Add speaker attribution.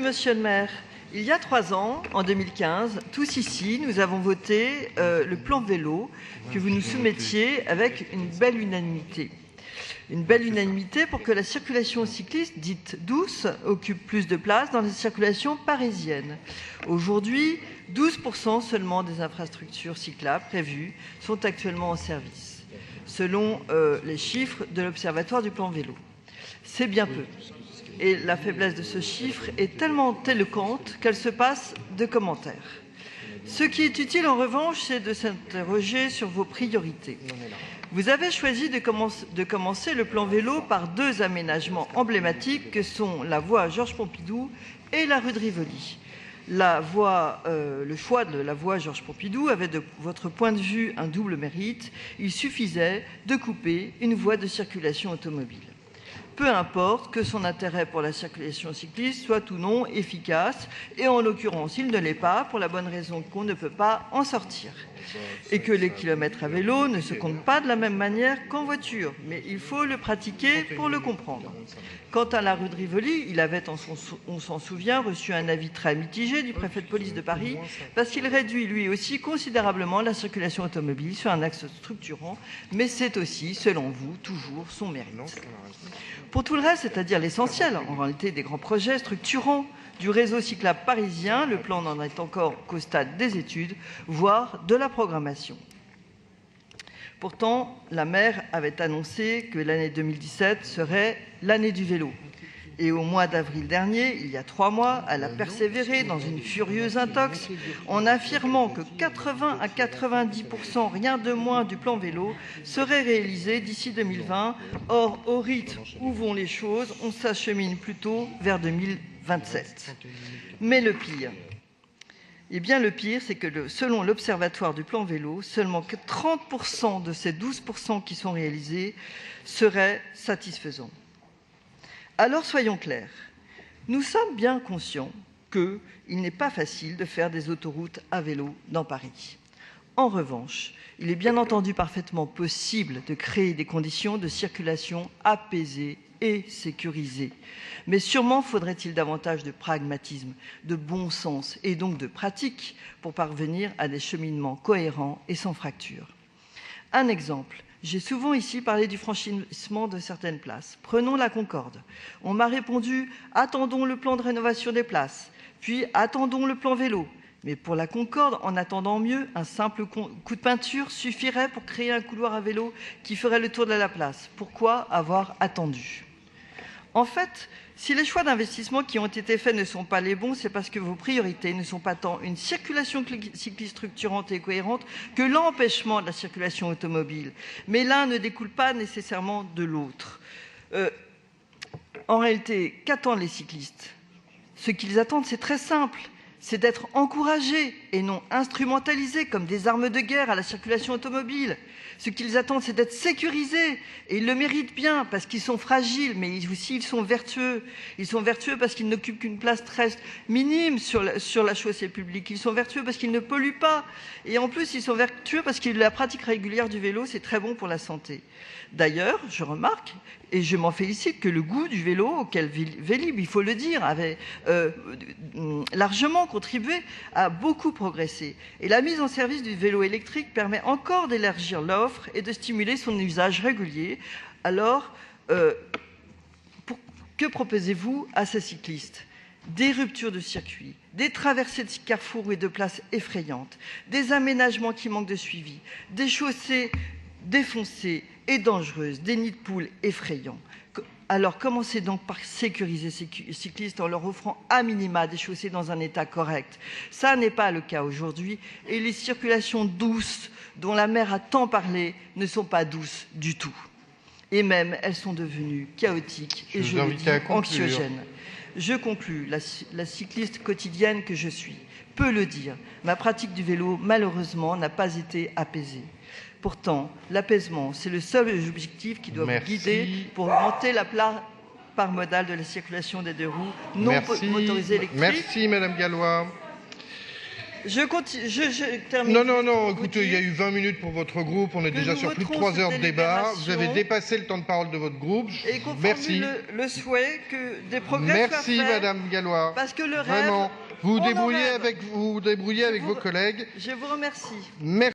Speaker 1: Merci, Monsieur le maire. Il y a 3 ans, en 2015, tous ici, nous avons voté le plan vélo que vous nous soumettiez avec une belle unanimité. Une belle unanimité pour que la circulation cycliste, dite douce, occupe plus de place dans les circulations parisiennes. Aujourd'hui, 12% seulement des infrastructures cyclables prévues sont actuellement en service, selon les chiffres de l'Observatoire du plan vélo. C'est bien peu. Et la faiblesse de ce chiffre est tellement éloquente qu'elle se passe de commentaires. Ce qui est utile en revanche, c'est de s'interroger sur vos priorités. Vous avez choisi de commencer le plan vélo par 2 aménagements emblématiques que sont la voie Georges Pompidou et la rue de Rivoli. Le choix de la voie Georges Pompidou avait de votre point de vue un double mérite. Il suffisait de couper une voie de circulation automobile. Peu importe que son intérêt pour la circulation cycliste soit ou non efficace, et en l'occurrence, il ne l'est pas, pour la bonne raison qu'on ne peut pas en sortir. Et que les kilomètres à vélo ne se comptent pas de la même manière qu'en voiture, mais il faut le pratiquer pour le comprendre. Quant à la rue de Rivoli, il avait, on s'en souvient, reçu un avis très mitigé du préfet de police de Paris, parce qu'il réduit lui aussi considérablement la circulation automobile sur un axe structurant, mais c'est aussi, selon vous, toujours son mérite. Pour tout le reste, c'est-à-dire l'essentiel, en réalité, des grands projets structurants du réseau cyclable parisien, le plan n'en est encore qu'au stade des études, voire de la programmation. Pourtant, la maire avait annoncé que l'année 2017 serait l'année du vélo. Et au mois d'avril dernier, il y a 3 mois, elle a persévéré dans une furieuse intox en affirmant que 80 à 90%, rien de moins, du plan vélo serait réalisé d'ici 2020. Or, au rythme où vont les choses, on s'achemine plutôt vers 2027. Mais le pire, c'est que selon l'Observatoire du plan vélo, seulement que 30% de ces 12% qui sont réalisés seraient satisfaisants. Alors soyons clairs, nous sommes bien conscients qu'il n'est pas facile de faire des autoroutes à vélo dans Paris. En revanche, il est bien entendu parfaitement possible de créer des conditions de circulation apaisées et sécurisées. Mais sûrement faudrait-il davantage de pragmatisme, de bon sens et donc de pratique pour parvenir à des cheminements cohérents et sans fracture. Un exemple. J'ai souvent ici parlé du franchissement de certaines places. Prenons la Concorde. On m'a répondu « Attendons le plan de rénovation des places », puis « Attendons le plan vélo ». Mais pour la Concorde, en attendant mieux, un simple coup de peinture suffirait pour créer un couloir à vélo qui ferait le tour de la place. Pourquoi avoir attendu ? En fait, si les choix d'investissement qui ont été faits ne sont pas les bons, c'est parce que vos priorités ne sont pas tant une circulation cycliste structurante et cohérente que l'empêchement de la circulation automobile. Mais l'un ne découle pas nécessairement de l'autre. En réalité, qu'attendent les cyclistes ? Ce qu'ils attendent, c'est très simple. C'est d'être encouragés et non instrumentalisés comme des armes de guerre à la circulation automobile. Ce qu'ils attendent, c'est d'être sécurisés. Et ils le méritent bien parce qu'ils sont fragiles, mais aussi ils sont vertueux. Ils sont vertueux parce qu'ils n'occupent qu'une place très minime sur la chaussée publique. Ils sont vertueux parce qu'ils ne polluent pas. Et en plus, ils sont vertueux parce que la pratique régulière du vélo, c'est très bon pour la santé. D'ailleurs, je remarque, et je m'en félicite, que le goût du vélo, auquel Vélib, il faut le dire, avait largement contribué, a beaucoup progressé. Et la mise en service du vélo électrique permet encore d'élargir l'offre et de stimuler son usage régulier. Alors, que proposez-vous à ces cyclistes ? Des ruptures de circuit, des traversées de carrefours et de places effrayantes, des aménagements qui manquent de suivi, des chaussées défoncées et dangereuses, des nids de poules effrayants. Alors commencez donc par sécuriser ces cyclistes en leur offrant à minima des chaussées dans un état correct. Ça n'est pas le cas aujourd'hui et les circulations douces dont la maire a tant parlé ne sont pas douces du tout. Et même, elles sont devenues chaotiques et je le dis, anxiogènes. Je conclus, la cycliste quotidienne que je suis peut le dire. Ma pratique du vélo, malheureusement, n'a pas été apaisée. Pourtant, l'apaisement, c'est le seul objectif qui doit vous guider pour augmenter la part modale de la circulation des 2 roues non motorisées électriques.
Speaker 2: Merci, Madame Gallois.
Speaker 1: Je termine.
Speaker 2: Non, écoutez, il y a eu 20 minutes pour votre groupe, on est déjà sur plus de 3 heures de débat, vous avez dépassé le temps de parole de votre groupe.
Speaker 1: Et qu'on
Speaker 2: Merci.
Speaker 1: formule le souhait que des progrès soient faits.
Speaker 2: Merci Madame Gallois.
Speaker 1: Parce que le rêve...
Speaker 2: Vraiment, vous vous
Speaker 1: on en
Speaker 2: débrouillez
Speaker 1: rêve.
Speaker 2: avec vos collègues.
Speaker 1: Je vous remercie.
Speaker 2: Merci.